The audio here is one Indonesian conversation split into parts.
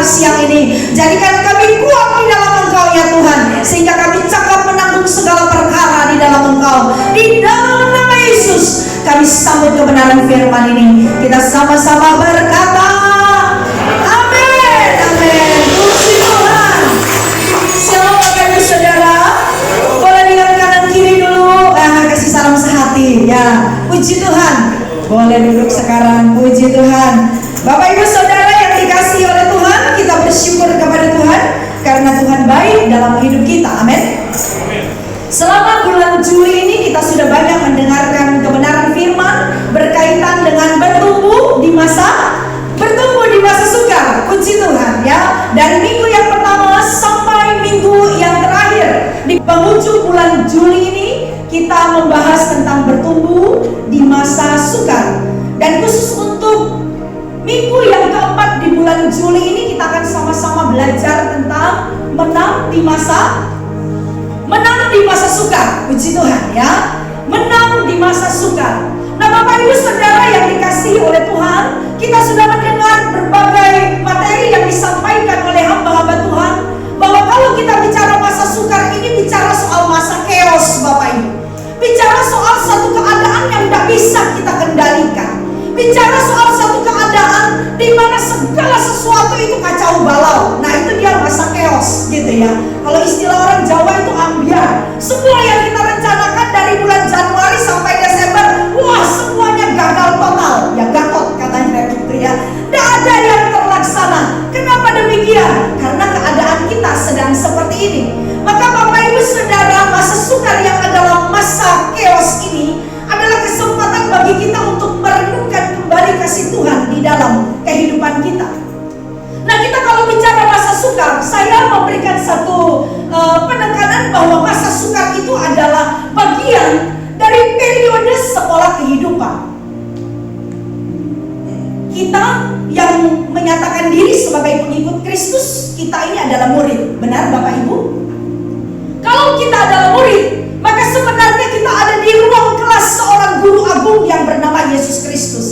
siang ini. Jadikan kami kuat di dalam Engkau ya Tuhan, sehingga kami cakap menanggung segala perkara di dalam Engkau. Di dalam nama Yesus kami sambut kebenaran firman ini. Kita sama-sama berkata amin, amin. Puji Tuhan. Shalom Bapak Ibu Saudara. Boleh lihat kanan kiri dulu, kasih salam sehati ya. Puji Tuhan. Boleh duduk sekarang. Puji Tuhan. Bapak Ibu Saudara yang dikasihi oleh Tuhan, kita bersyukur kepada Tuhan karena Tuhan baik dalam hidup kita. Amin. Selama bulan Juli ini kita sudah banyak mendengarkan kebenaran firman berkaitan dengan bertumbuh di masa sukar. Puji Tuhan ya. Dari minggu yang pertama sampai minggu yang terakhir di penghujung bulan Juli ini kita membahas tentang bertumbuh di masa sukar. Dan khusus untuk minggu yang keempat di bulan Juli ini kita akan sama-sama belajar tentang menang di masa sukar. Puji Tuhan ya. Menang di masa sukar. Nah Bapak Ibu Saudara yang dikasihi oleh Tuhan, kita sudah mendengar berbagai materi yang disampaikan oleh hamba-hamba Tuhan, bahwa kalau kita bicara masa sukar ini bicara soal masa chaos Bapak Ibu. Bicara soal satu keadaan yang tidak bisa kita kendalikan. Bicara soal satu keadaan di mana segala sesuatu itu kacau balau. Nah itu dia masa chaos gitu ya. Kalau istilah orang Jawa itu ambiar. Semua yang kita rencanakan dari bulan Januari sampai Desember, wah semuanya gagal total. Ya gatot katanya gitu ya. Tidak ada yang terlaksana. Kenapa demikian? Karena keadaan kita sedang seperti ini. Maka Bapak Ibu Saudara, masa sukar yang adalah masa chaos ini adalah kesempatan bagi kita untuk merenungkan kembali kasih Tuhan di dalam kehidupan kita. Nah kita kalau bicara masa sukar, saya memberikan satu penekanan bahwa masa sukar itu adalah bagian dari periode sekolah kehidupan. Kita yang menyatakan diri sebagai pengikut Kristus, kita ini adalah murid. Benar Bapak Ibu? Kalau kita adalah murid, maka sebenarnya kita ada di ruang kelas seorang guru agung yang bernama Yesus Kristus.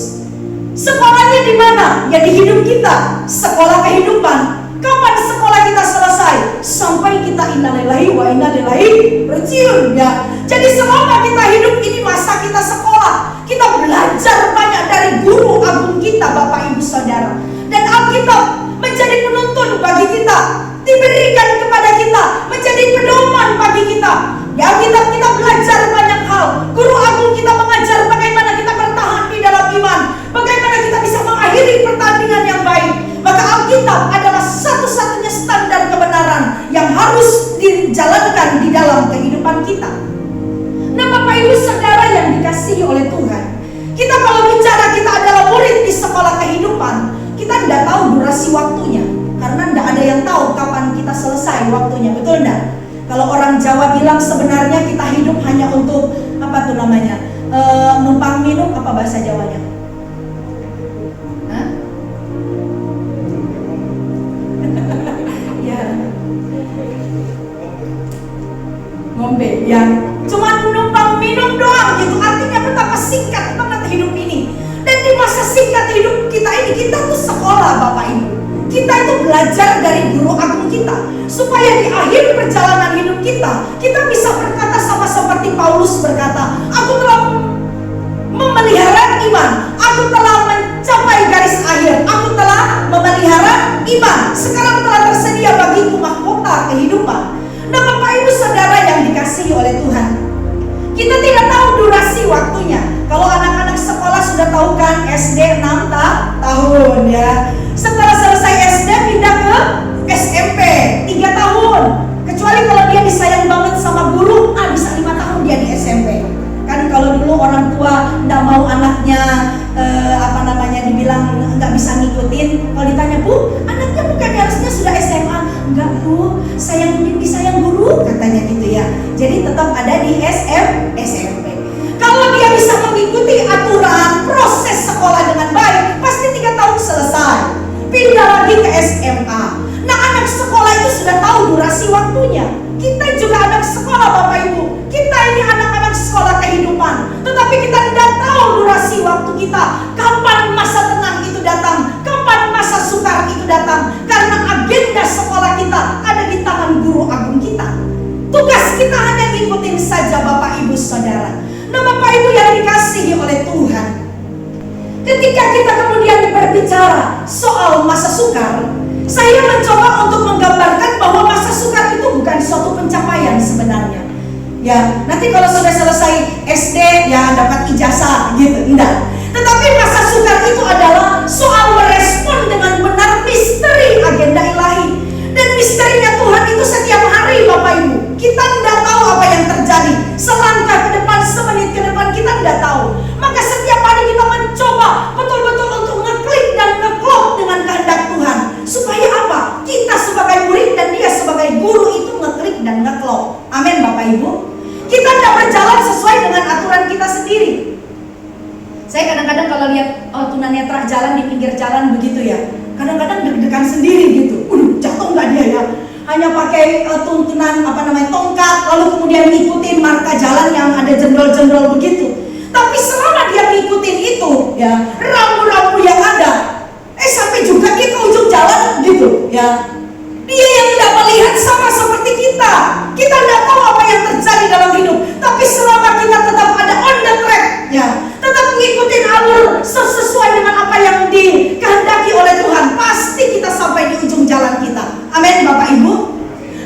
Sekolahnya di mana? Ya di hidup kita, sekolah kehidupan. Kapan sekolah kita selesai? Sampai kita innalillahi wa inna ilaihi rajiun ya. Jadi selama kita hidup ini masa kita sekolah, kita belajar banyak dari guru agung kita Bapak Ibu Saudara. Dan Alkitab menjadi penuntun bagi kita, diberikan kepada kita, menjadi pedoman bagi kita. Di Alkitab kita belajar banyak hal. Guru agung kita mengajar bagaimana kita bertahan di dalam iman, bagaimana kita bisa mengakhiri pertandingan yang baik. Maka Alkitab adalah satu-satunya standar kebenaran yang harus dijalankan di dalam kehidupan kita. Nah Bapak Ibu Saudara yang dikasihi oleh Tuhan, kita kalau bicara kita adalah murid di sekolah kehidupan, kita tidak tahu durasi waktunya, karena tidak ada yang tahu kapan kita selesai waktunya, betul enggak? Kalau orang Jawa bilang sebenarnya kita hidup hanya untuk apa tuh namanya, numpang minum, apa bahasa Jawanya? Hah? Ya, ngombe, ya, cuma numpang minum doang gitu. Artinya betapa singkat banget hidup ini. Dan di masa singkat hidup kita ini, kita tuh sekolah Bapak Ibu. Kita itu belajar dari guru agung kita, supaya di akhir perjalanan hidup kita bisa berkata sama seperti Paulus berkata, aku telah memelihara iman, aku telah mencapai garis akhir, aku telah memelihara iman, sekarang telah tersedia bagiku mahkota kehidupan. Nah Bapak Ibu Saudara yang dikasihi oleh Tuhan, kita tidak tahu durasi waktunya. Kalau anak-anak sekolah sudah tahu kan, SD 6 tahun ya. Setelah selesai SD pindah ke SMP 3 tahun. Kecuali kalau dia disayang banget sama guru, bisa 5 tahun dia di SMP. Kan kalau dulu orang tua nggak mau anaknya dibilang nggak bisa ngikutin. Kalau ditanya, Bu, anaknya bukan harusnya sudah SMA? Enggak Bu, disayang guru katanya gitu ya. Jadi tetap ada di SMP. Kalau dia bisa mengikuti aturan proses sekolah dengan baik, pasti 3 tahun selesai. Pindah lagi ke SMA. Nah anak sekolah itu sudah tahu durasi waktunya. Kita juga anak sekolah Bapak Ibu. Kita ini anak-anak sekolah kehidupan. Tetapi kita tidak tahu durasi waktu kita. Kapan masa tenang itu datang, kapan masa sukar itu datang. Karena Bapak Ibu yang dikasihi oleh Tuhan, ketika kita kemudian berbicara soal masa sukar, saya mencoba untuk menggambarkan bahwa masa sukar itu bukan suatu pencapaian sebenarnya. Ya, nanti kalau sudah selesai SD ya dapat ijazah gitu, enggak. Tetapi masa sukar itu adalah soal merespon dengan benar misteri agenda ilahi. Dan misterinya Tuhan itu setiap hari Bapak Ibu. Kita tidak tahu apa yang terjadi. Selangkah ke depan, semenit ke depan kita tidak tahu. Maka setiap hari kita mencoba betul-betul untuk ngeklik dan ngeklop dengan kehendak Tuhan. Supaya apa? Kita sebagai murid dan dia sebagai guru itu ngeklik dan ngeklop. Amin Bapak Ibu. Kita tidak berjalan sesuai dengan aturan kita sendiri. Saya kadang-kadang kalau lihat tunanetra jalan di pinggir jalan begitu ya, kadang-kadang deg-degan sendiri gitu. Jatuh nggak dia ya? Hanya pakai tuntunan tongkat, lalu kemudian ngikutin marka jalan yang ada jendol-jendol begitu. Tapi selama dia ngikutin itu, ya rambu-rambu yang ada, sampai juga dia ke ujung jalan gitu, ya. Dia yang tidak melihat sama seperti kita. Kita tidak tahu apa yang terjadi dalam hidup. Tapi selama kita tetap ada on the track, ya, tetap ngikutin alur sesuai dengan apa yang dikehendaki oleh Tuhan, pasti kita sampai di ujung jalan kita. Amin Bapak Ibu.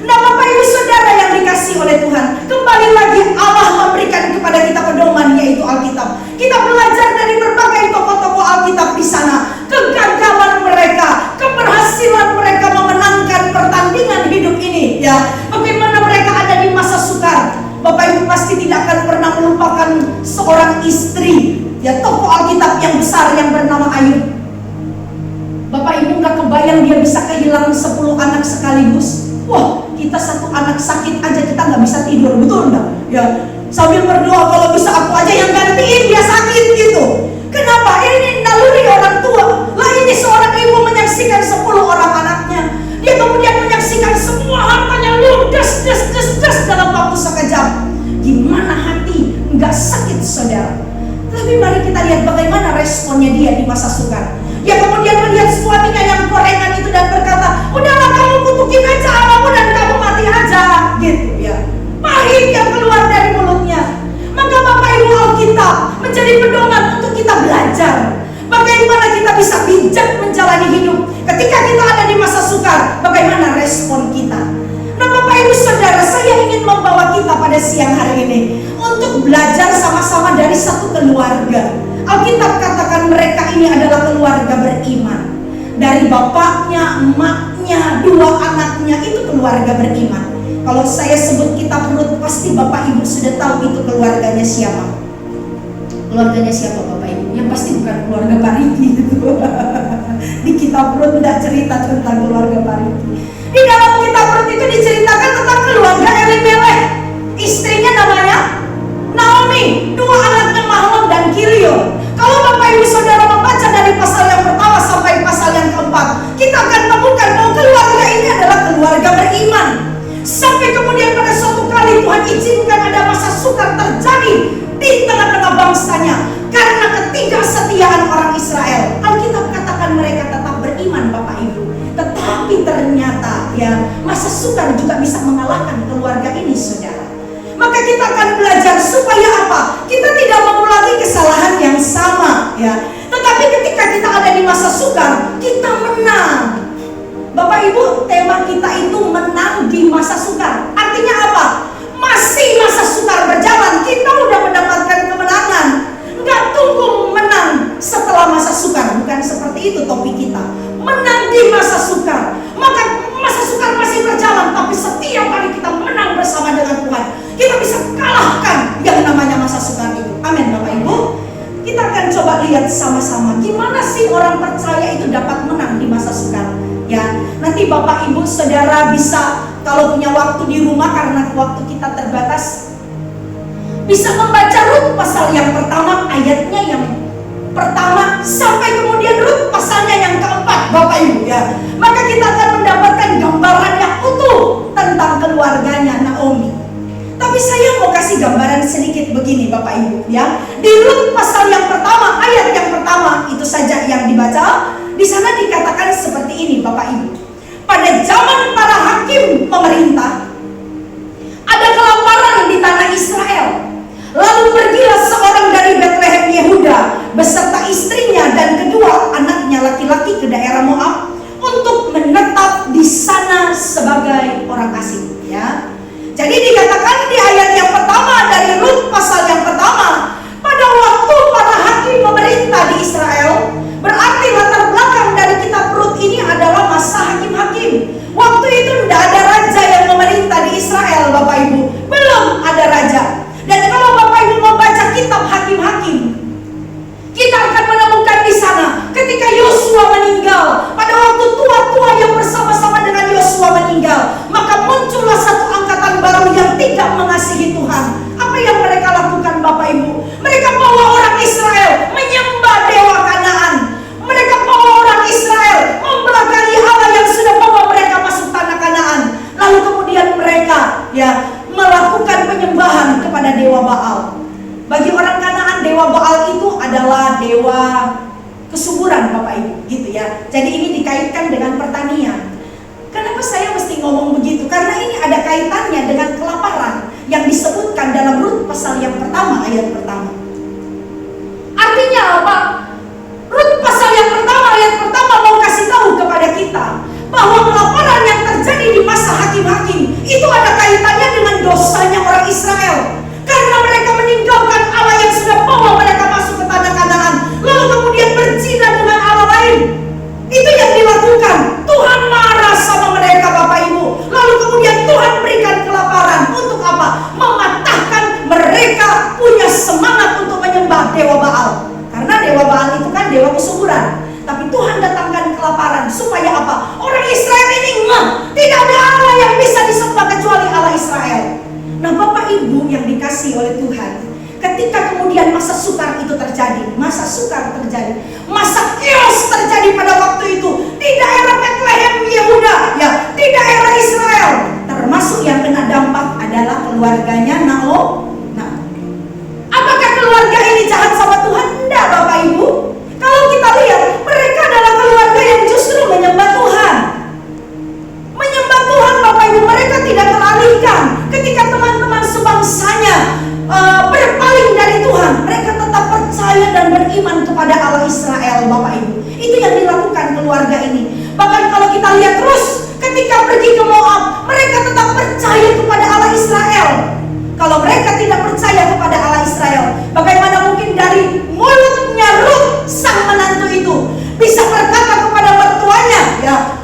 Nah Bapak Ibu Saudara yang dikasihi oleh Tuhan, kembali lagi Allah memberikan kepada kita pedoman, yaitu Alkitab. Kita belajar dari berbagai tokoh-tokoh Alkitab di sana, kegagalan mereka, keberhasilan mereka memenangkan pertandingan hidup ini, ya. Bagaimana mereka ada di masa sukar. Bapak Ibu pasti tidak akan pernah melupakan seorang istri, ya, tokoh Alkitab yang besar yang bernama Ayub. Bapak Ibu nggak kebayang dia bisa kehilangan 10 anak sekaligus. Wah, kita satu anak sakit aja kita nggak bisa tidur, betul nggak? Ya, sambil berdoa kalau bisa aku aja yang gantiin dia sakit gitu. Kenapa? Ini naluri orang tua. Lah ini seorang ibu menyaksikan 10 orang anaknya. Dia kemudian menyaksikan semua hartanya ludes dalam waktu sekejap. Gimana hati nggak sakit saudara? Tapi mari kita lihat bagaimana responnya dia di masa sukar. Dia kemudian melihat suaminya yang korengan itu dan berkata, udahlah kamu kutukin aja Allahmu dan kamu mati aja, gitu ya. Pahit yang keluar dari mulutnya. Maka Bapak Ibu Alkitab menjadi pedoman untuk kita belajar bagaimana kita bisa bijak menjalani hidup ketika kita ada di masa sukar. Bagaimana respon kita? Nah Bapak Ibu Saudara, saya ingin membawa kita pada siang hari ini untuk belajar sama-sama dari satu keluarga. Alkitab katakan mereka ini adalah keluarga beriman. Dari bapaknya, emaknya, 2 anaknya, itu keluarga beriman. Kalau saya sebut kitab Rut, pasti Bapak Ibu sudah tahu itu keluarganya siapa. Keluarganya siapa Bapak Ibu? Yang pasti bukan keluarga Pariki gitu. Di kitab Rut tidak cerita tentang keluarga Pariki. Di dalam kitab Rut itu diceritakan tentang keluarga Elimelech. Istrinya namanya Naomi, 2 anaknya Mahlon dan Kilion. Kalau Bapak Ibu Saudara membaca dari pasal yang pertama sampai pasal yang keempat, kita akan temukan bahwa keluarga ini adalah keluarga beriman. Sampai kemudian pada suatu kali Tuhan izinkan ada masa sukar terjadi di tengah-tengah bangsanya karena ketidaksetiaan orang Israel. Alkitab katakan mereka tetap beriman Bapak Ibu. Tetapi ternyata ya masa sukar juga bisa mengalahkan keluarga ini saudara. Maka kita akan belajar supaya apa? Kita tidak mengulangi kesalahan yang sama ya. Tetapi ketika kita ada di masa sukar, kita menang. Bapak Ibu, tema kita itu menang di masa sukar. Artinya apa? Masih masa sukar berjalan, kita udah mendapatkan kemenangan. Enggak tunggu menang setelah masa sukar. Bukan seperti itu topik kita. Menang di masa sukar. Maka masa sukar masih berjalan, tapi setiap kali kita menang bersama dengan Tuhan, kita bisa kalahkan yang namanya masa sukar itu. Amin Bapak Ibu. Kita akan coba lihat sama-sama gimana sih orang percaya itu dapat menang di masa sukar. Ya, nanti Bapak Ibu Saudara bisa kalau punya waktu di rumah karena waktu kita terbatas, bisa membaca Rut pasal yang pertama ayatnya yang pertama sampai kemudian Rut pasalnya yang keempat Bapak Ibu ya. Maka kita akan mendapatkan gambaran yang utuh tentang keluarganya Naomi. Tapi saya mau kasih gambaran sedikit begini Bapak Ibu ya. Di Rut pasal yang pertama, ayat yang pertama itu saja yang dibaca. Di sana dikatakan seperti ini Bapak Ibu. Pada zaman para hakim pemerintah, ada kelaparan di tanah Israel. Lalu pergilah seorang masing-masing, ya. Jadi dikatakan di ayat yang pertama dari Rut pasal yang pertama, pada waktu para hakim memerintah di Israel, berarti latar belakang dari kitab Rut ini adalah masa hakim-hakim. Waktu itu tidak ada raja yang memerintah di Israel, Bapak Ibu. Belum ada raja. Dan kalau Bapak Ibu membaca kitab hakim-hakim, kita akan menemukan di sana ketika Yosua meninggal, pada waktu tua-tua yang bersama-sama dengan Yosua meninggal, maka muncullah satu angkatan baru yang tidak mengasihi Tuhan. Apa yang mereka lakukan, Bapak Ibu? Mereka bawa orang Israel menyembah dewa Kanaan. Mereka bawa orang Israel membelakangi Allah yang sudah bawa mereka masuk tanah Kanaan. Lalu kemudian mereka melakukan penyembahan kepada dewa Baal. Bagi orang Kanaan, dewa Baal itu adalah dewa kesuburan, Bapak Ibu, gitu ya. Jadi ini dikaitkan dengan pertanian. Kenapa saya mesti ngomong begitu? Karena ini ada kaitannya dengan kelaparan yang disebutkan dalam Rut pasal yang pertama, ayat pertama. Artinya apa? Rut pasal yang pertama, ayat pertama mau kasih tahu kepada kita bahwa kelaparan yang terjadi di masa hakim-hakim itu ada kaitannya dengan dosanya orang Israel. Karena mereka meninggalkan Allah yang sudah bawa mereka masuk ke tanah Kanaan, lalu kemudian berzina dengan Allah lain. Itu yang dilakukan. Tuhan marah sama mereka, Bapak Ibu. Lalu kemudian Tuhan berikan kelaparan. Untuk apa? Mematahkan mereka punya semangat untuk menyembah dewa Baal. Karena dewa Baal itu kan dewa kesuburan. Tapi Tuhan datangkan kelaparan supaya apa? Orang Israel ini tidak ada Allah yang bisa disembah kecuali Allah Israel. Nah, Bapak Ibu yang dikasihi oleh Tuhan, ketika kemudian masa sukar itu terjadi, masa kios terjadi pada waktu itu di daerah Bethlehem Yehuda, di daerah Israel, termasuk yang kena dampak adalah keluarganya Naomi. Apakah keluarga ini jahat sama Tuhan? Tidak, Bapak Ibu. Kalau kita lihat, mereka adalah keluarga yang justru menyembah Tuhan. Menyembah Tuhan, Bapak Ibu, mereka tidak teralihkan. Ketika teman-teman sebangsanya berpaling dari Tuhan, mereka tetap percaya dan beriman kepada Allah Israel, Bapak Ibu. Itu yang dilakukan keluarga ini. Bahkan kalau kita lihat terus, ketika pergi ke Moab, mereka tetap percaya kepada Allah Israel. Kalau mereka tidak percaya kepada Allah Israel, bagaimana mungkin dari mulutnya Rut, sang menantu itu, bisa berkata kepada mertuanya,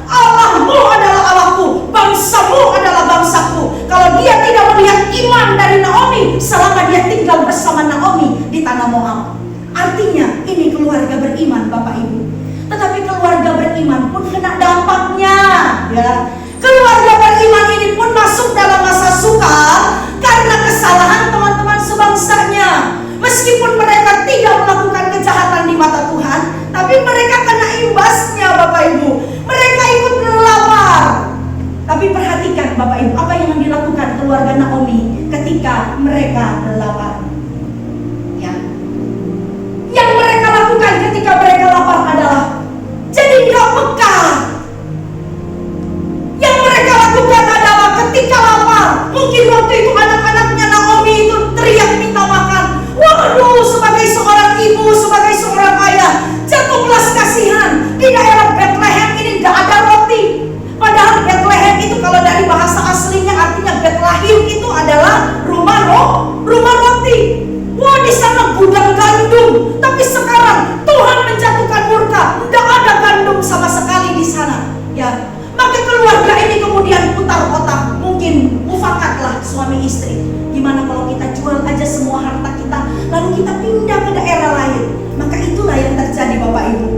Allahmu adalah Allahku, bangsamu adalah bangsaku. Kalau dia tidak melihat iman dari Naomi selama dia tinggal bersama Naomi di tanah Moab. Artinya ini keluarga beriman, Bapak Ibu. Tetapi keluarga beriman pun kena dampaknya, Keluarga beriman ini pun masuk dalam masa sukar karena kesalahan teman-teman sebangsanya. Meskipun mereka tidak melakukan kejahatan di mata Tuhan, tapi mereka kena imbasnya, Bapak Ibu. Mereka ikut lapar. Tapi perhatikan, Bapak Ibu, apa yang dilakukan keluarga Naomi ketika mereka lapar. Yang mereka lakukan ketika mereka lapar adalah jadi gak peka. Yang mereka lakukan adalah ketika lapar, mungkin waktu itu anak-anaknya Naomi itu teriak minta makan. Waduh, sebagai seorang ibu, sebagai seorang ayah, jatuh belas kasihan. Di daerah Bethlehem ini gak ada roti. Padahal Bethlehem itu kalau dari bahasa aslinya artinya Bethlehem itu adalah rumah roti. Wah, di sana gudang gandum. Tapi sekarang Tuhan menjatuhkan murka, tidak ada gandum sama sekali di sana. Maka keluarga ini kemudian putar otak. Mungkin mufakatlah suami istri. Gimana kalau kita jual aja semua harta kita, lalu kita pindah ke daerah lain? Maka itulah yang terjadi, Bapak Ibu.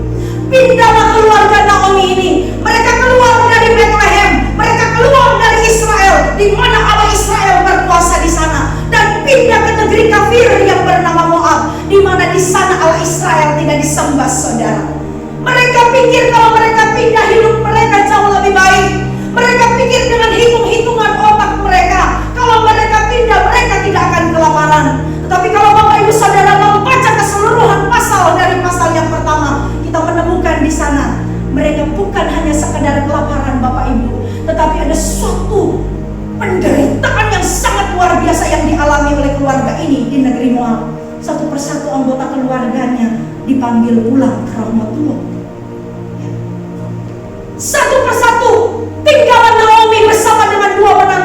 Pindahlah keluarga Naomi ini. Mereka keluar dari Bethlehem, mereka keluar dari Israel, di mana Allah Israel berkuasa di sana, dan pindah ke negeri kafir yang bernama Moab, di mana di sana Allah Israel tidak disembah, saudara. Mereka pikir kalau mereka pindah, hidup mereka jauh lebih baik. Mereka pikir dengan hitung-hitungan otak mereka, kalau mereka pindah mereka tidak akan kelaparan. Tetapi kalau Bapak Ibu Saudara membaca keseluruhan pasal dari pasal yang pertama, kita menemukan di sana mereka bukan hanya sekedar kelaparan, Bapak Ibu, tetapi ada suatu penderitaan yang sangat luar biasa yang dialami oleh keluarga ini di negeri Moab. Satu persatu anggota keluarganya dipanggil pulang ke Rahmatullah. Satu persatu tinggallah Naomi bersama dengan dua menantu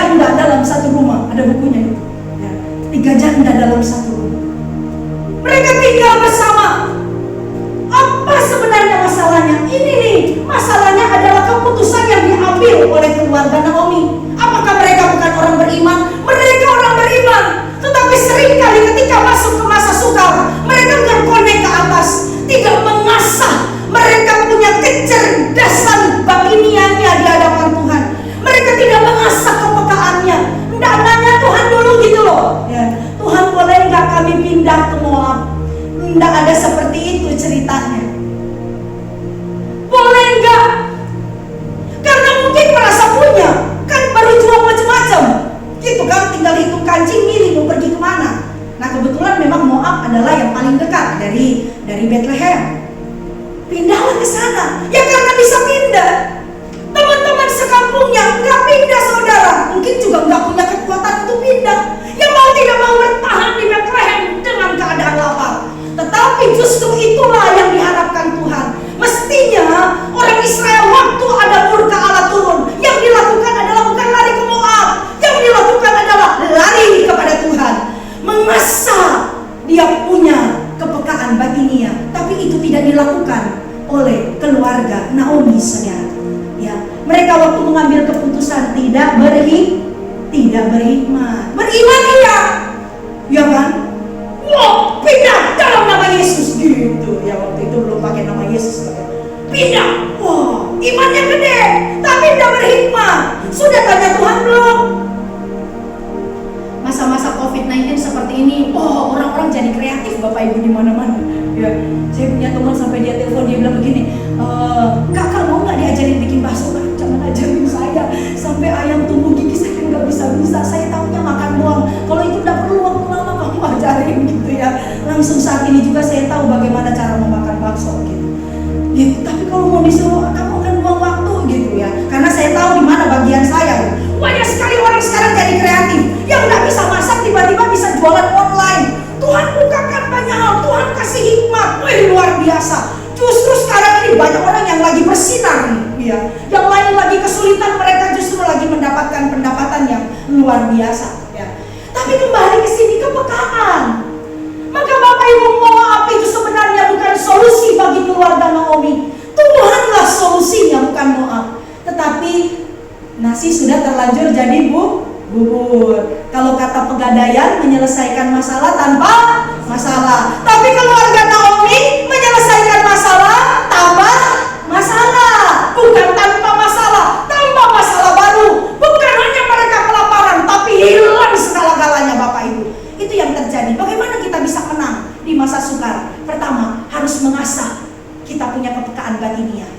janda dalam satu rumah, ada bukunya itu. Ya, 3 janda dalam satu rumah. Mereka tinggal bersama. Apa sebenarnya masalahnya? Ini nih, masalahnya adalah keputusan yang diambil oleh keluarga Naomi. Apakah mereka bukan orang beriman? Mereka orang beriman. Tetapi seringkali ketika masuk ke masa sukar, mereka terkonek ke atas, tidak mengasah. Mereka punya kecerdasan batiniannya di hadapan Tuhan. Mereka tidak mengasah kepekaannya. Nggak nanya Tuhan dulu gitu loh. Ya, Tuhan boleh nggak kami pindah ke Moab? Nggak ada seperti itu ceritanya. Boleh nggak? Karena mungkin merasa punya, kan baru jual macam-macam, gitu kan, tinggal hitung kancing milih mau pergi kemana. Nah kebetulan memang Moab adalah yang paling dekat dari Bethlehem. Pindahlah ke sana, ya karena bisa pindah. Teman-teman sekampungnya nggak pindah saudara, mungkin juga nggak punya kekuatan untuk pindah. Yang mau tidak mau bertahan di Bethlehem dengan keadaan lapar. Tetapi justru itulah yang diharapkan Tuhan. Mestinya orang Israel waktu ada murka Allah turun, yang dilakukan adalah bukan lari ke Moab, yang dilakukan adalah lari kepada Tuhan, mengasah dia punya kepekaan batinia. Tapi itu tidak dilakukan oleh keluarga Naomi, saudara. Ya, mereka waktu mengambil keputusan tidak beriman. Beriman iya, ya kan? Wow, pindah dalam nama Yesus gitu. Ya waktu itu belum pakai nama Yesus. Pindah, wow, imannya gede, tapi tidak berhikmah. Sudah tanya Tuhan belum? Masa-masa COVID-19 seperti ini, orang-orang jadi kreatif Bapak Ibu di mana-mana. Ya, saya punya teman sampai dia telepon, dia bilang begini, kakak mau nggak diajarin bikin bakso? Jangan ajarin saya, sampai ayam tumbuh gigi saya nggak bisa. Saya tahunya makan doang. Kalau itu udah perlu waktu lama kamu ajarin gitu ya. Langsung saat ini juga saya tahu bagaimana cara memakan bakso gitu. Gitu. Tapi kalau mau disuruh kamu akan buang waktu gitu ya. Karena saya tahu di mana bagian saya. Banyak sekali orang sekarang jadi kreatif. Yang nggak bisa masak tiba-tiba bisa jualan online. Tuhan bukakan banyak hal, Tuhan kasih hikmat. Wih, luar biasa. Justru sekarang ini banyak orang yang lagi bersinar nih, ya. Yang lain lagi kesulitan, mereka justru lagi mendapatkan pendapatan yang luar biasa, ya. Tapi kembali ke sini, kepekaan. Maka Bapak Ibu, Moab itu sebenarnya bukan solusi bagi keluarga Naomi. Tuhanlah solusinya, bukan Moab. Tetapi nasi sudah terlanjur jadi bubur. Kalau kata Pegadaian, menyelesaikan masalah tanpa masalah. Tapi keluarga Naomi menyelesaikan masalah tanpa masalah. Bukan tanpa masalah, tanpa masalah baru. Bukan hanya mereka kelaparan, tapi hilang segala-galanya Bapak Ibu. Itu yang terjadi. Bagaimana kita bisa menang di masa sukar? Pertama, harus mengasah kita punya kepekaan batinia.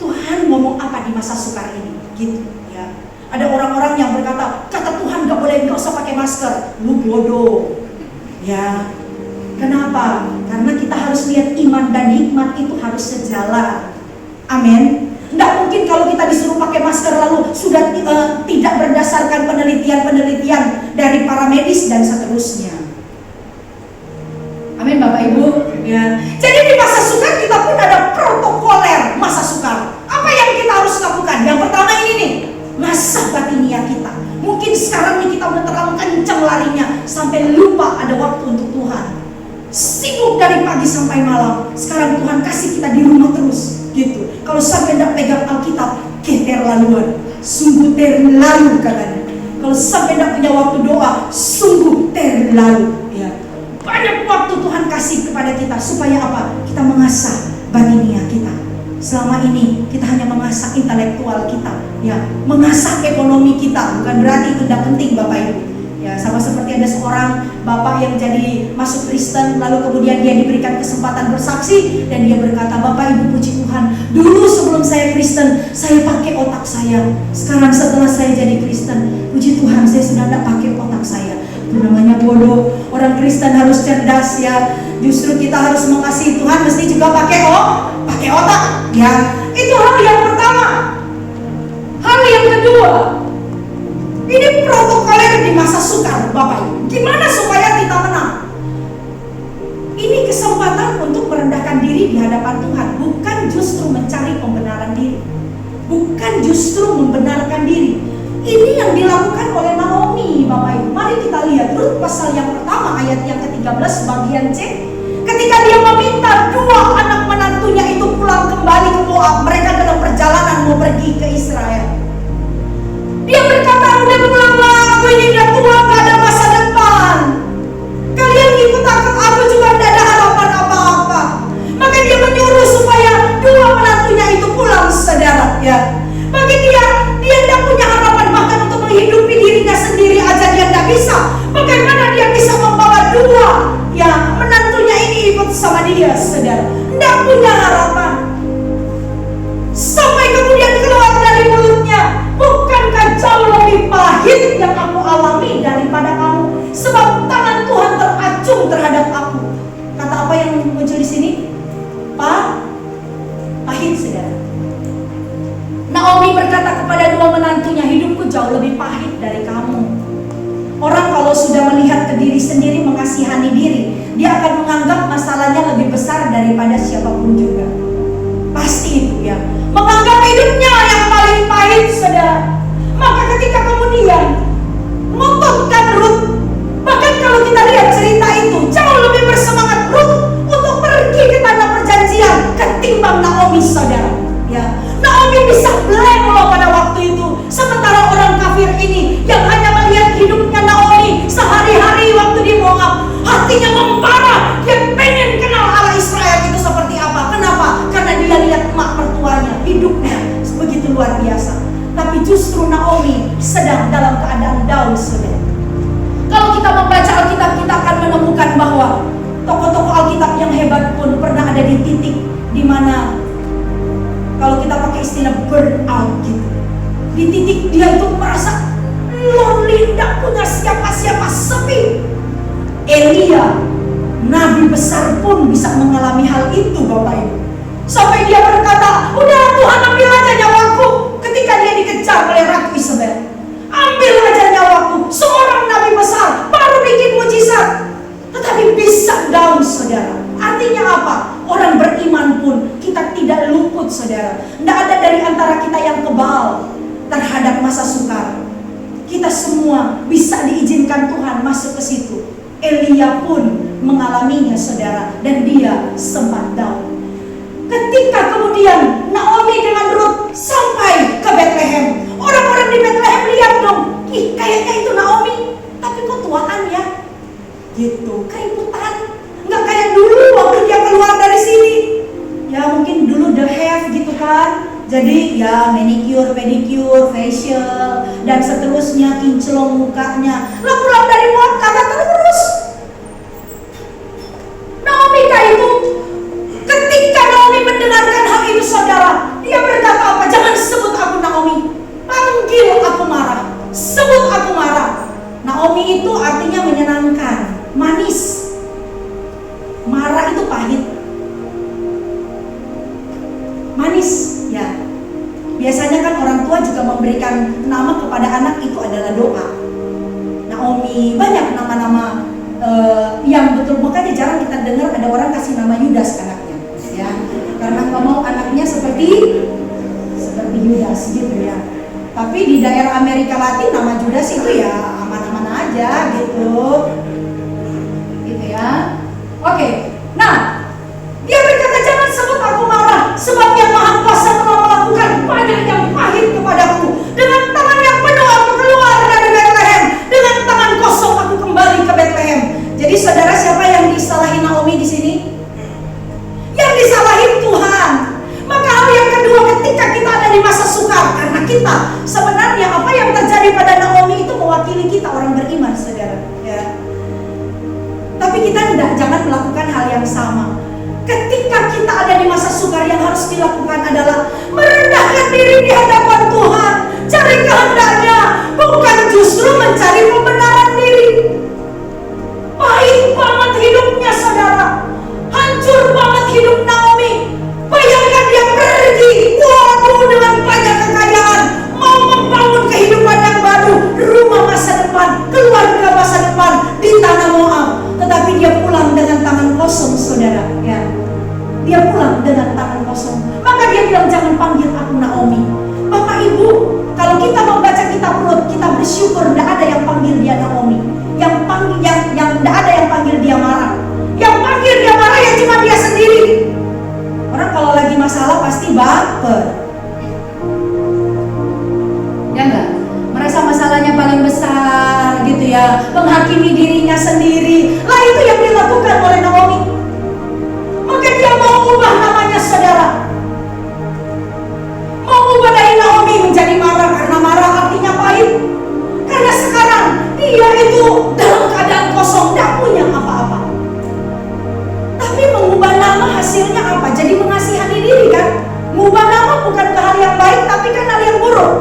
Tuhan ngomong apa di masa sukar ini? Gitu ya. Ada orang-orang yang berkata, kata Tuhan gak boleh, gak usah pakai masker. Lu bodoh. Ya, kenapa? Karena kita harus lihat iman dan hikmat itu harus sejalan. Amin. Nggak mungkin kalau kita disuruh pakai masker lalu sudah tidak berdasarkan penelitian-penelitian dari para medis dan seterusnya. Amin Bapak Ibu. Ya. Jadi di masa sukar kita pun ada protokoler masa sukar. Apa yang kita harus lakukan? Yang pertama ini nih, ngasah batinia kita. Mungkin sekarang nih kita udah terlalu kencang larinya sampai lupa ada waktu untuk Tuhan. Sibuk dari pagi sampai malam. Sekarang Tuhan kasih kita di rumah terus gitu. Kalau sampai tidak pegang Alkitab, keterlaluan. Sungguh terlalu katanya. Kalau sampai tidak punya waktu doa, sungguh terlalu. Ya. Banyak waktu Tuhan kasih kepada kita supaya apa? Kita mengasah batinia kita. Selama ini kita hanya mengasah intelektual kita, ya, mengasah ekonomi kita. Bukan berarti itu tidak penting Bapak Ibu. Ya, sama seperti ada seorang bapak yang jadi masuk Kristen, lalu kemudian dia diberikan kesempatan bersaksi dan dia berkata, Bapak Ibu puji Tuhan, dulu sebelum saya Kristen, saya pakai otak saya. Sekarang setelah saya jadi Kristen, puji Tuhan saya sudah tidak pakai otak saya. Itu namanya bodoh. Orang Kristen harus cerdas ya. Justru kita harus mengasihi Tuhan, mesti juga pakai otak. Ya, itu hal yang pertama. Hal yang kedua, ini protokoler di masa sukar, Bapak Ibu. Gimana supaya kita menang? Ini kesempatan untuk merendahkan diri di hadapan Tuhan, bukan justru mencari pembenaran diri, bukan justru membenarkan diri. Ini yang dilakukan oleh Naomi, Bapak Ibu. Mari kita lihat Rut pasal yang pertama ayat yang ke-13 bagian C. Ketika dia meminta dua anak menantunya itu pulang kembali ke Moab, mereka dalam perjalanan mau pergi ke Israel. Dia berkata, udah pulanglah, aku ini udah tua, gak ada masa depan. Kalian ikut aku juga tidak ada harapan apa-apa. Maka dia menyuruh supaya dua menantunya itu pulang, saudara. Ya, bagi dia tidak punya harapan bahkan untuk menghidupi dirinya sendiri aja dia tidak bisa. Bagaimana dia bisa membawa dua ya menantunya ini ikut sama dia, saudara? Tidak punya harapan. Sampai kemudian keluar dari mulutnya, bukankah jauh lebih pahit yang aku alami daripada kamu? Sebab tangan Tuhan teracung terhadap aku. Kata apa yang muncul di sini? Pahit, saudara. Naomi berkata kepada dua menantunya, hidupku jauh lebih pahit dari kamu. Orang kalau sudah melihat ke diri sendiri, mengasihani diri, dia akan menganggap masalahnya lebih besar daripada siapapun juga. Pasti itu ya, menganggap hidupnya yang paling pahit, saudara. Maka ketika kemudian ngototkan Rut, bahkan kalau kita lihat cerita itu, jauh lebih bersemangat Rut untuk pergi ke tanah perjanjian ketimbang Naomi, saudara. Ya, Naomi bisa blank loh pada waktu itu. Sementara orang kafir ini yang hanya melihat hidupnya Naomi sehari-hari waktu di Moab, hatinya membara. Dia pengen kenal Allah Israel itu seperti apa. Kenapa? Karena dia lihat emak mertuanya, hidupnya begitu luar biasa. Tapi justru Naomi sedang dalam keadaan down, saudara. Kalau kita membaca Alkitab, kita akan menemukan bahwa tokoh-tokoh Alkitab yang hebat pun pernah ada di titik di mana kalau kita pakai istilah burn out gitu, di titik dia itu merasa lonely, tidak punya siapa-siapa, sepi. Elia, nabi besar pun bisa mengalami hal itu, Bapak Ibu. Sampai dia berkata, udah Tuhan ambil aja nyawaku. Ketika dia dikejar oleh Ratu Isabel, ambil aja nyawaku. Seorang nabi besar baru bikin mujizat, tetapi bisa down, saudara. Artinya apa? Orang beriman pun kita tidak luput, saudara. Tidak ada dari antara kita yang kebal terhadap masa sukar. Kita semua bisa diizinkan Tuhan masuk ke situ. Elia pun mengalaminya, saudara, dan dia sempat down. Ketika kemudian Naomi dengan Rut sampai ke Bethlehem, orang-orang di Bethlehem lihat dong, ih kayaknya itu Naomi, tapi kok tuaan ya? Gitu, keributan. Nggak kayak dulu waktu dia keluar dari sini. Ya mungkin dulu the have gitu kan. Jadi ya manicure, pedicure, facial, dan seterusnya, kinclong mukanya. Lah pulang dari Moab kagak terus. Naomi kayak itu. Ketika Naomi mendengarkan hal itu, saudara, dia berkata apa? Jangan sebut aku Naomi, panggil aku Mara. Sebut aku Mara. Naomi itu artinya menyenangkan, manis. Mara itu pahit, manis ya. Biasanya kan orang tua juga memberikan nama kepada anak itu adalah doa. Naomi, banyak nama-nama yang betul, makanya jarang kita dengar ada orang kasih nama Yudas anaknya, ya. Karena nggak mau anaknya seperti Yudas gitu ya. Tapi di daerah Amerika Latin nama Judas itu ya aman-aman aja gitu ya. Oke, nah dia berkata jangan sebut aku marah, sebab yang Maha Kuasa telah melakukan banyak yang pahit kepadaku. Dengan tangan yang penuh aku keluar dari Bethlehem, dengan tangan kosong aku kembali ke Bethlehem. Jadi saudara, siapa yang disalahin Naomi di sini? Yang disalahin Tuhan. Maka hal yang kedua, ketika kita ada di masa sukar, karena kita sebenarnya apa yang terjadi pada Naomi itu mewakili kita orang beriman, saudara. Ya. Tapi kita jangan melakukan hal yang sama. Ketika kita ada di masa sukar, yang harus dilakukan adalah itu dalam keadaan kosong, tidak punya apa-apa. Tapi mengubah nama hasilnya apa? Jadi mengasihani diri kan? Mengubah nama bukan hal yang baik, tapi kan hal yang buruk.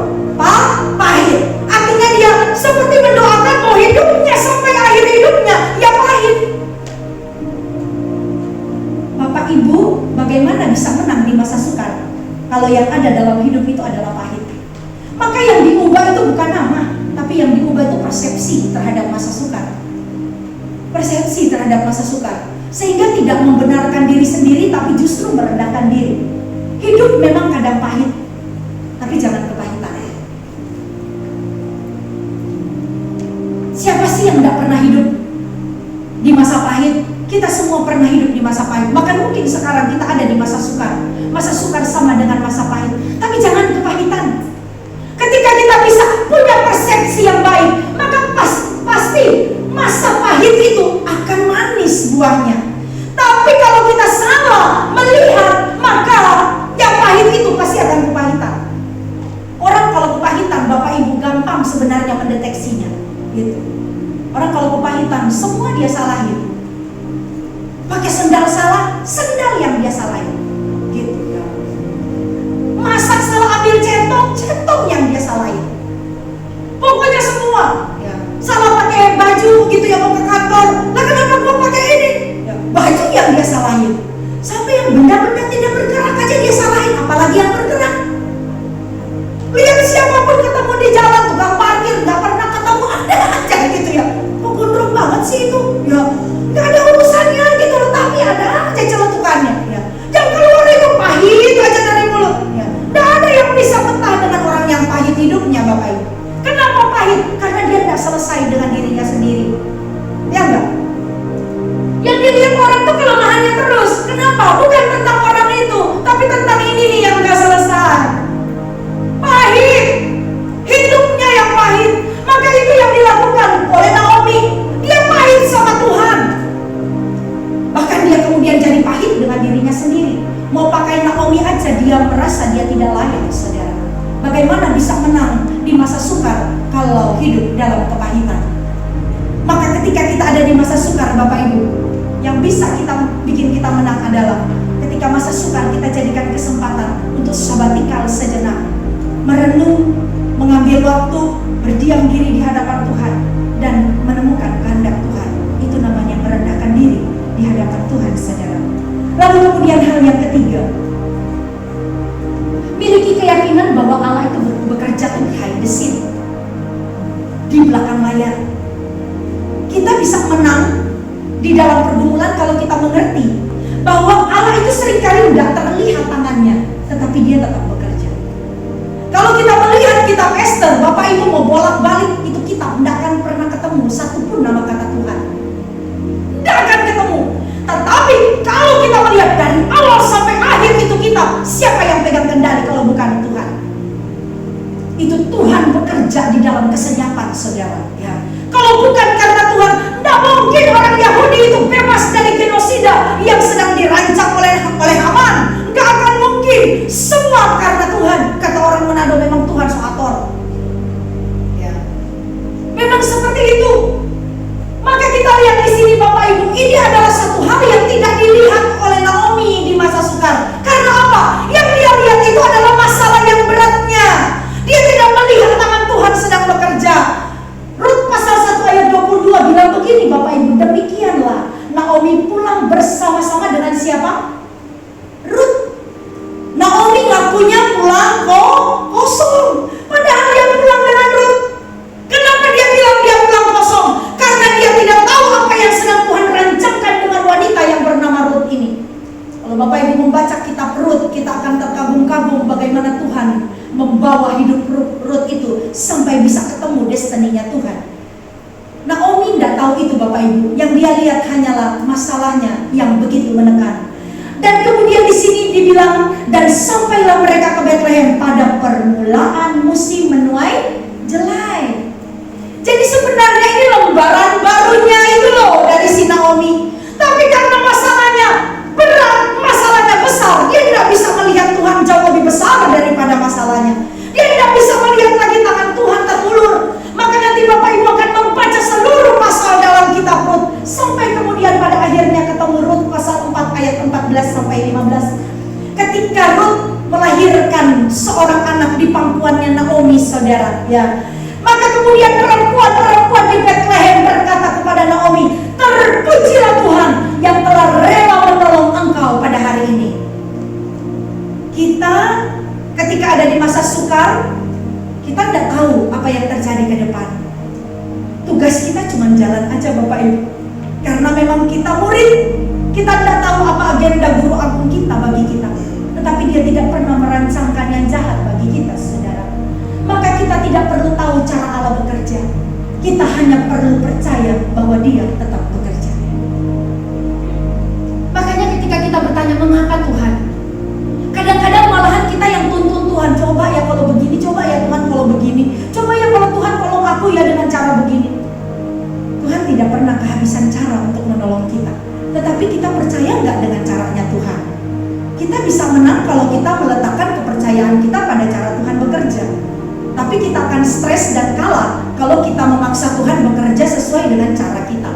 Pahit. Artinya dia seperti mendoakan mau hidupnya sampai akhir hidupnya ya pahit. Bapak Ibu, bagaimana bisa menang di masa sukar kalau yang ada dalam hidup itu adalah pahit? Maka yang diubah itu bukan nama, tapi yang diubah itu persepsi terhadap masa sukar. Persepsi terhadap masa sukar, sehingga tidak membenarkan diri sendiri, tapi justru merendahkan diri. Hidup memang kadang pahit, tapi jangan kepahitan ya. Siapa sih yang tidak pernah hidup di masa pahit? Kita semua pernah hidup di masa pahit. Bahkan mungkin sekarang kita ada di masa sukar. Masa sukar sama dengan masa pahit, tapi jangan kepahitan. Ketika kita bisa punya persepsi yang baik, maka pasti masa pahit itu akan manis buahnya. Tapi kalau kita salah melihat, maka yang pahit itu pasti akan kepahitan. Orang kalau kepahitan, Bapak Ibu gampang sebenarnya mendeteksinya gitu. Orang kalau kepahitan, semua dia salahin. Pakai sendal salah, sendal yang dia salahin gitu. Masak salah, ambil centong yang dia salahin. Pokoknya semua ya. Salah pakai baju gitu ya, mau ke kantor, lah kenapa gua pakai ini ya, baju yang dia salahin. Sampai yang benda-benda tidak bergerak aja dia salahin, apalagi yang bergerak. Lihat siapapun ketemu di jalan, tukang parkir gak pernah ketemu, ada aja gitu ya. Kok gondrong banget sih itu ya, gak ada urusannya gitu loh, tapi ada aja celetukannya ya. Yang keluar itu pahit aja dari mulut ya. Gak ada yang bisa betah dengan orang yang pahit hidupnya, Bapak Ibu. Kenapa pahit? Karena dia tidak selesai dengan dirinya sendiri. Ya enggak? Yang dilihat orang itu kelemahannya terus. Kenapa? Bukan tentang orang itu, tapi tentang ini nih yang gak selesai. Pahit. Hidupnya yang pahit. Maka itu yang dilakukan oleh Naomi. Dia pahit sama Tuhan. Bahkan dia kemudian jadi pahit dengan dirinya sendiri. Mau pakai Naomi aja dia merasa dia tidak layak, saudara. Bagaimana bisa menang di masa sukar kalau hidup dalam kepahitan? Maka ketika kita ada di masa sukar, Bapak Ibu, yang bisa bikin kita menang adalah ketika masa sukar kita jadikan kesempatan untuk sabatikal sejenak, merenung, mengambil waktu, berdiam diri di hadapan Tuhan dan menemukan kehendak Tuhan. Itu namanya merendahkan diri di hadapan Tuhan, saudara. Lalu kemudian hal yang ketiga, miliki keyakinan bahwa Allah itu bekerja behind the scene, di belakang layar. Kita bisa menang di dalam pergumulan kalau kita mengerti bahwa Allah itu seringkali tidak terlihat tangannya, tetapi dia tetap bekerja. Kalau kita melihat kitab Esther, Bapak Ibu mau bolak-balik itu kitab, tidak akan pernah ketemu satupun nama kata Tuhan, tidak akan ketemu. Tetapi kalau kita melihat dari awal sampai akhir itu kitab, siapa yang pegang kendali kalau bukan Tuhan? Itu Tuhan bekerja di dalam kesenyapan, saudara ya. Kalau bukan karena Tuhan, tidak mungkin orang Yahudi itu bebas dari genosida yang sedang dirancang oleh Haman. Tidak akan mungkin. Semua karena Tuhan. Kata orang Manado, memang Tuhan soator ya. Memang seperti itu. Maka kita lihat di sini, Bapak Ibu, ini adalah satu hal yang tidak dilihat oleh Naomi di masa sukar. Karena apa? Yang dia lihat itu adalah masalah yang beratnya. Dia tidak melihat tangan Tuhan sedang bekerja. Rut pasal 1 ayat 22 bilang begini, Bapak Ibu, demikianlah Naomi pulang bersama-sama dengan siapa? Rut. Naomi ngakunya pulang kosong, padahal dia pulang dengan Rut. Kenapa dia bilang dia pulang kosong? Karena dia tidak tahu apa yang sedang Tuhan rancangkan dengan wanita yang bernama Rut ini. Kalau Bapak Ibu membaca kitab Rut, kita akan terkagum-kagum bagaimana Tuhan membawa hidup Rut itu sampai bisa ketemu destininya Tuhan. Naomi tidak tahu itu, Bapak Ibu. Yang dia lihat hanyalah masalahnya yang begitu menekan. Dan kemudian di sini dibilang, dan sampailah mereka ke Bethlehem pada permulaan musim menuai jelai. Jadi sebenarnya ini lembaran barunya itu loh dari si Naomi. Tapi karena masalahnya berat, masalahnya besar, dia tidak bisa melihat Tuhan jauh lebih besar daripada masalahnya. Dia tidak bisa melihat lagi tangan Tuhan terulur. Maka nanti Bapak Ibu akan membaca seluruh saudara, ya. Maka kemudian perempuan-perempuan di Bethlehem berkata kepada Naomi, terpujilah Tuhan yang telah rela menolong engkau pada hari ini. Kita ketika ada di masa sukar, kita tidak tahu apa yang terjadi ke depan. Tugas kita cuma jalan aja Bapak Ibu. Karena memang kita murid, kita tidak tahu apa agenda guru agung kita bagi kita. Tetapi dia tidak pernah merancangkan yang jahat bagi kita, saudara. Maka kita tidak perlu tahu cara Allah bekerja. Kita hanya perlu percaya bahwa dia tetap bekerja. Makanya ketika kita bertanya mengapa Tuhan, kadang-kadang malahan kita yang tuntun Tuhan, coba ya kalau begini, coba ya Tuhan kalau begini, coba ya kalau Tuhan tolong aku ya dengan cara begini. Tuhan tidak pernah kehabisan cara untuk menolong kita. Tetapi kita percaya nggak dengan caranya Tuhan? Kita bisa menang kalau kita meletakkan kepercayaan kita pada cara Tuhan bekerja. Tapi kita akan stres dan kalah kalau kita memaksa Tuhan bekerja sesuai dengan cara kita,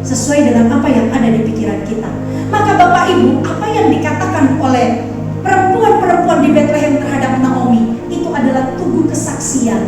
sesuai dengan apa yang ada di pikiran kita. Maka Bapak Ibu, apa yang dikatakan oleh perempuan-perempuan di Bethlehem terhadap Naomi itu adalah tugu kesaksian.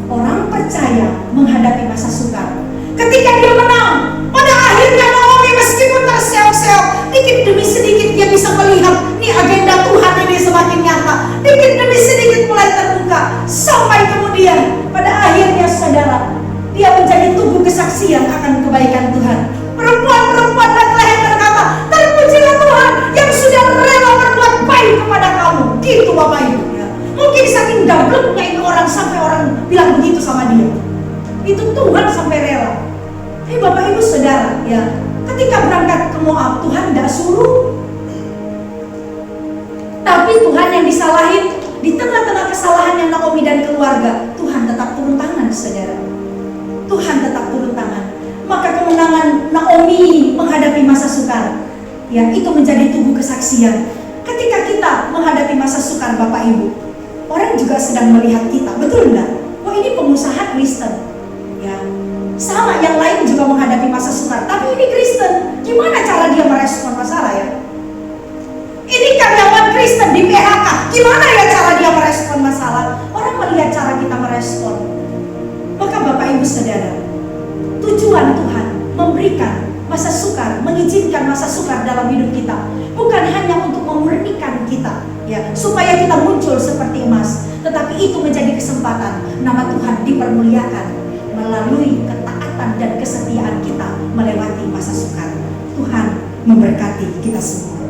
Orang percaya menghadapi masa sukar. Ketika dia menang, pada akhirnya Naomi meskipun terseok-seok, dikit demi sedikit dia bisa melihat nih agenda Tuhan ini semakin nyata. Dikit demi sedikit mulai terbuka, sampai kemudian pada akhirnya saudara, dia menjadi tugu kesaksian akan kebaikan Tuhan. Perempuan-perempuan Bethlehem berkata, terpujilah Tuhan yang sudah rela berbuat baik kepada kamu. Gitu Bapak Ibu ya. Mungkin saking gableknya ini orang sampai orang bilang begitu sama dia. Itu Tuhan sampai rela. Bapak Ibu saudara ya, ketika berangkat ke Moab Tuhan tidak suruh. Tapi Tuhan yang disalahin, di tengah-tengah kesalahannya Naomi dan keluarga, Tuhan tetap turun tangan saudara. Tuhan tetap turun tangan. Maka kemenangan Naomi menghadapi masa sukar, ya itu menjadi tugu kesaksian. Ketika kita menghadapi masa sukar Bapak Ibu, orang juga sedang melihat kita, betul enggak? Wah ini pengusaha Kristen, ya. Sama yang lain juga menghadapi masa sukar, tapi ini Kristen, gimana cara dia merespon masalah ya? Ini karyawan Kristen di PHK, gimana ya cara dia merespon masalah? Orang melihat cara kita merespon. Maka Bapak Ibu saudara, tujuan Tuhan memberikan masa sukar, mengizinkan masa sukar dalam hidup kita, bukan hanya untuk memurnikan kita, ya, supaya kita muncul seperti emas, tetapi itu menjadi kesempatan nama Tuhan dipermuliakan melalui ketaatan dan kesetiaan kita melewati masa sukar. Tuhan memberkati kita semua.